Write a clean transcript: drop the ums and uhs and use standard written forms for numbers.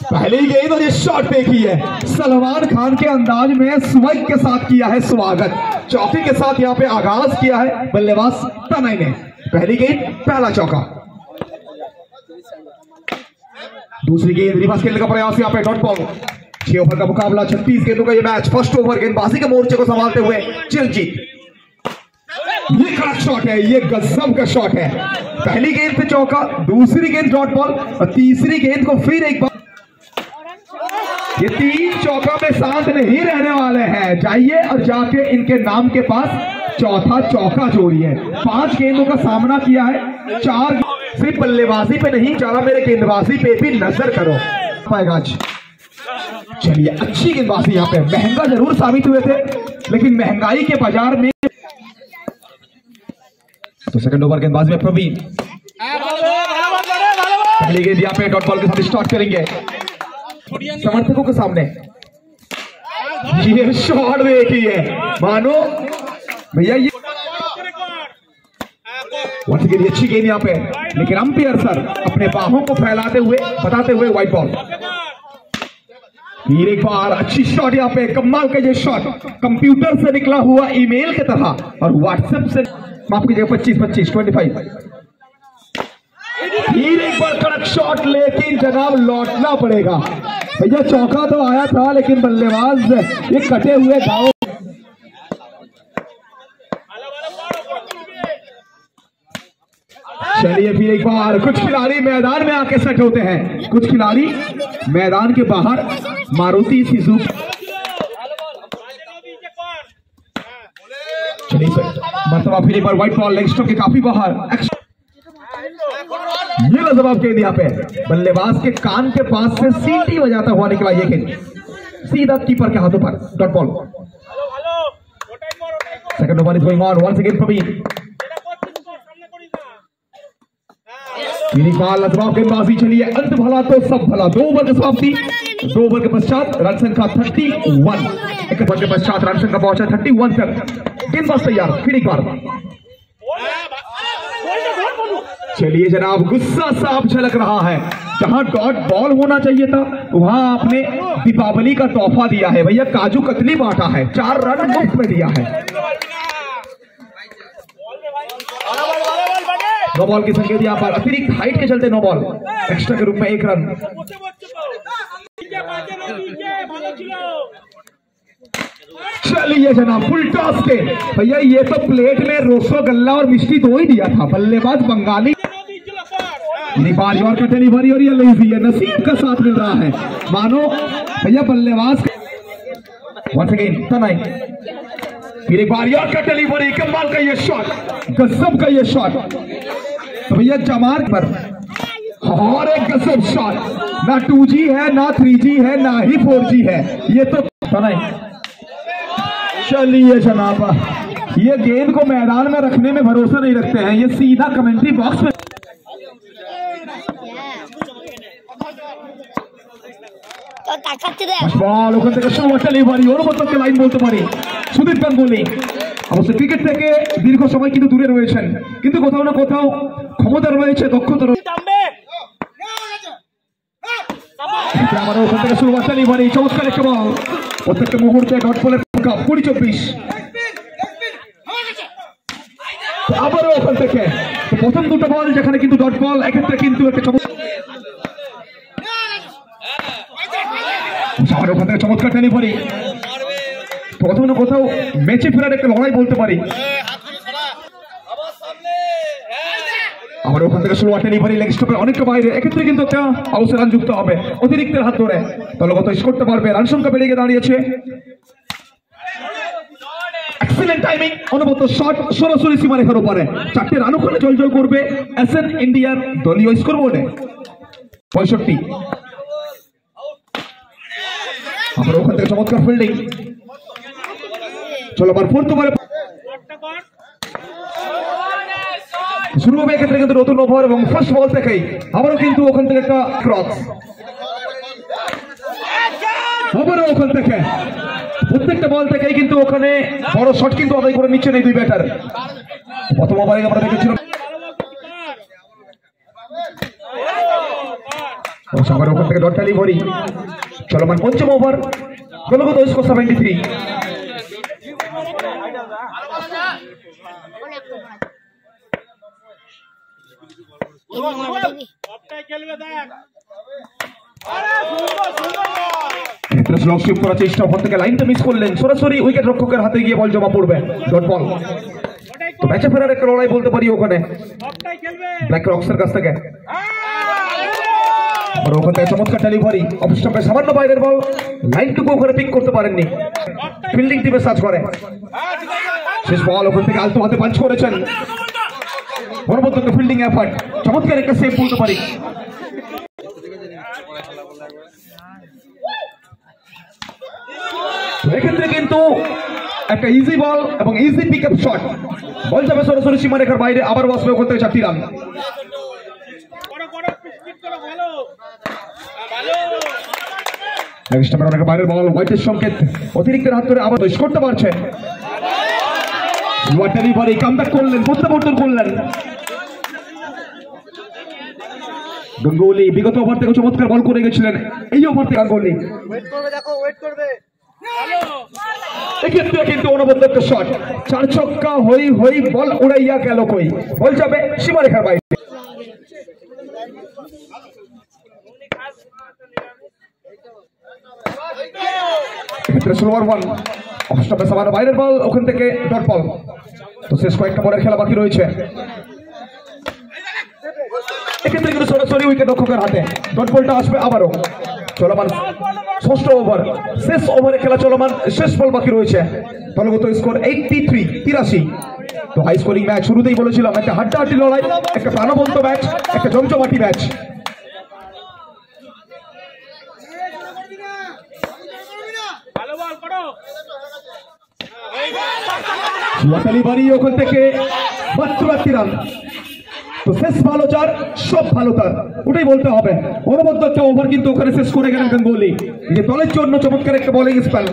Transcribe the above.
पहली गेंद और ये शॉट देखी है, सलमान खान के अंदाज में स्वैग के साथ किया है स्वागत, चौके के साथ यहाँ पे आगाज किया है बल्लेबाज तनय ने। पहली गेंद पहला चौका। दूसरी गेंद रिवर्स खेलने का प्रयास यहाँ पे डॉट बॉल। 6 ओवर का मुकाबला, 36 गेंदों का ये मैच। फर्स्ट ओवर गेंदबाजी के मोर्चे को संभालते हुए चिरंजीत। ये कड़क शॉट है, ये गजब का शॉट है। पहली गेंद पे चौका, दूसरी गेंद डॉट बॉल और तीसरी गेंद को फिर एक बार। ये 3 चौका में शांत नहीं रहने वाले हैं। जाइए और जाके इनके नाम के पास चौथा चौका जोड़िए। 5 गेंदों का सामना किया है, 4 सिर्फ बल्लेबाजी पे नहीं, जरा मेरे गेंदबाजी पे भी नजर करो पाएगा। चलिए, अच्छी गेंदबाजी यहाँ पे। महंगा जरूर साबित हुए थे, लेकिन महंगाई के बाजार में। तो सेकंड ओवर गेंदबाजी में प्रवीण। पहली गेंद यहाँ पे डॉट बॉल के साथ स्टार्ट करेंगे समर्थकों के सामने। ये शॉट देखिए, मानो भैया ये अच्छी गेंद यहाँ पे, लेकिन अंपायर सर अपने बाहों को फैलाते हुए बताते हुए व्हाइट बॉल। फिर एक बार अच्छी शॉट यहाँ पे, कमाल का ये शॉट, कंप्यूटर से निकला हुआ ईमेल की तरह और व्हाट्सएप से, माफ कीजिएगा 25 फिर एक बार कड़क शॉट, लेकिन जनाब लौटना पड़ेगा भैया। चौका तो आया था, लेकिन बल्लेबाज ये कटे हुए घाव। चलिए, फिर एक बार कुछ खिलाड़ी मैदान में आके सेट होते हैं, कुछ खिलाड़ी मैदान के बाहर। मारुति सुजुकी। चलिए मरतबा फिर एक बार व्हाइट बॉल, लेग स्टंप के काफी बाहर। ये लाजवाब गेंद यहाँ पे, बल्लेबाज के कान के पास से सीटी बजाता हुआ निकला ये गेंद सीधा कीपर के हाथों पर। Dot ball. Second over is going on, once again Praveen. लाजवाब गेंदबाजी। चलिए, अंत भला तो सब भला। 2 ओवर की समाप्ति, 2 ओवर के पश्चात रन संख्या 31। 1 ओवर के पश्चात रन संख्या पहुंचा 31 तक। गेंदबाज तैयार, फिर एक बार। चलिए जनाब, गुस्सा साफ झलक रहा है। जहां डॉट बॉल होना चाहिए था, वहां आपने दीपावली का तोहफा दिया है भैया, काजू कतली बांटा है, 4 रन मुफ्त में दिया है। नो बॉल की संकेत यहाँ पर, अतिरिक्त हाइट के चलते नो बॉल, एक्स्ट्रा के रूप में 1 रन। चलिए जनाब, फुल टॉस के भैया, ये तो प्लेट में रसगुल्ला और मिष्टी दो ही दिया था। बल्लेबाज बंगाली नेपाली और डिलीवरी, और ये लेजी है, नसीब का साथ मिल रहा है मानो भैया। बल्लेबाज वंस अगेन तनय। फिर एक बार यार का डिलीवरी, कमाल का ये शॉट, गजब का ये शॉट। तो भैया जमार पर और एक गजब शॉट। ना 2G है, ना 3G है, ना ही 4G है, ये तो तनय। चलिए जनाब, ये गेंद को मैदान में रखने में भरोसा नहीं रखते हैं, ये सीधा कमेंट्री बॉक्स में। লাইন বলতে পারি সুদীপ গাঙ্গুলি। অবশ্য ক্রিকেট থেকে দীর্ঘ সময় কিন্তু দূরে রয়েছেন, কিন্তু কোথাও না কোথাও ক্ষমতা রয়েছে, দক্ষতা রয়েছে। আমাদের ওখান থেকে শুরু বাচ্চা লিভারি, চমৎকার একটা বল। প্রত্যেকটা মুহূর্তে ডট বলের সংখ্যা 20-24। আবারও ওখান থেকে প্রথম দুটো বল যেখানে কিন্তু ডট বল, এক্ষেত্রে কিন্তু একটা ওখান থেকে চমৎকার ডেলিভারি। কোথাও না কোথাও ম্যাচে ফেরার একটা লড়াই বলতে পারি। আবার ওখান থেকে শুরু ডেলিভারি, লেগ স্টপের অনেকটা বাইরে, এক্ষেত্রে কিন্তু একটা অবশ্যই রান যুক্ত হবে। অতিরিক্তের হাত ধরে দলগত স্কোর করতে পারবে, রান সংখ্যা বেড়ে গিয়ে দাঁড়িয়েছে। এক্সিলেন্ট টাইমিং, অনবদ্য শট সরাসরি সীমারেখার উপরে। 4টে রান ওখানে জলজল করবে এসএন ইন্ডিয়ার দলীয় স্কোর বোর্ডে। 65। আবার ওখান থেকে চমৎকার ফিল্ডিং। চলো আবার 4th ওভারে শুরু হবে এক্ষেত্রে কিন্তু নতুন ওভার এবং ফার্স্ট বল থেকেই আবারও কিন্তু ওখান থেকে একটা ক্রস। আবারও ওখান থেকে প্রত্যেকটা বল থেকেই কিন্তু ওখানে বড় শট কিন্তু আদায় করে নিচ্ছেন এই দুই ব্যাটার। প্রথম ওভারে আমরা দেখেছিলাম সামনে ওখান থেকে ডট ডেলিভারি চলমান পঞ্চম ওভার দলগত স্কোর 73। স্লগ শিফট করার চেষ্টা, ওখান থেকে লাইনটা মিস করলেন, সরাসরি উইকেট রক্ষকের হাতে গিয়ে বল জমা পড়বে, ডট বল। তো ম্যাচে ফেরার একটা লড়াই বলতে পারি ওখানে ব্ল্যাক রক্সের কাছ থেকে। আর ওখান থেকে চমৎকার ডেলিভারি, অফ স্টাম্পে সামান্য বাইরের বল, লাইনটুকু ওখানে পিক করতে পারেননি, ফিল্ডিং টিমে সার্চ করে। শেষ বল ওখান থেকে আলতো হাতে পাঞ্চ করেছেন, মনোবদ্ধ ফিল্ডিং এফার্ট, চমৎকার একটা সেভ বলতে পারি। এক্ষেত্রে কিন্তু একটা ইজি বল এবং ইজি পিক আপ শট, বল যাবে সরাসরি সীমারেখার বাইরে, আবার বসবে ওখান থেকে 4টি রান। অনেক বাইরের বল, হোয়াইটের সংকেত, অতিরিক্ত হাত ধরে আবার করতে পারছে, ডেলিভারি কামব্যাক করলেন, প্রত্যাবর্তন করলেন গাঙ্গুলি। বিগত ওভার থেকে চমৎকার বল করে গেছিলেন, এই ওভার থেকে গাঙ্গুলি এক্ষেত্রে কিন্তু অনবদ্য একটা শট, 4 ছক্কা হই হই, বল উড়াইয়া গেল কই, বল যাবে সীমারেখার বাইরে। এক্ষেত্রে স্লোয়ার ওয়ান, অষ্টমে সামান্য বাইরের বল, ওখান থেকে ডট বল। তো শেষ কয়েকটা বলের খেলা বাকি রয়েছে, এক্ষেত্রে কিন্তু সরাসরি উইকেট রক্ষকের হাতে, ডট বলটা আসবে আবারও। চলমান 6ষ্ঠ ওভার, শেষ ওভারে খেলা চলমান, শেষ বল বাকি রয়েছে, দলগত স্কোর 83। তো হাই স্কোরিং ম্যাচ, শুরুতেই বলেছিলাম একটা হাড্ডাহাড্ডি লড়াই, একটা প্রাণবন্ত ম্যাচ, একটা জমজমাটি ম্যাচ। ওখান থেকে 72 রান। তো শেষ ভালো যার, সব ভালো তার, ওটাই বলতে হবে। অনবদ্য একটা ওভার কিন্তু ওখানে শেষ করে গেলেন গাঙ্গুলি, যে দলের জন্য চমৎকার একটা বোলিং স্পেল।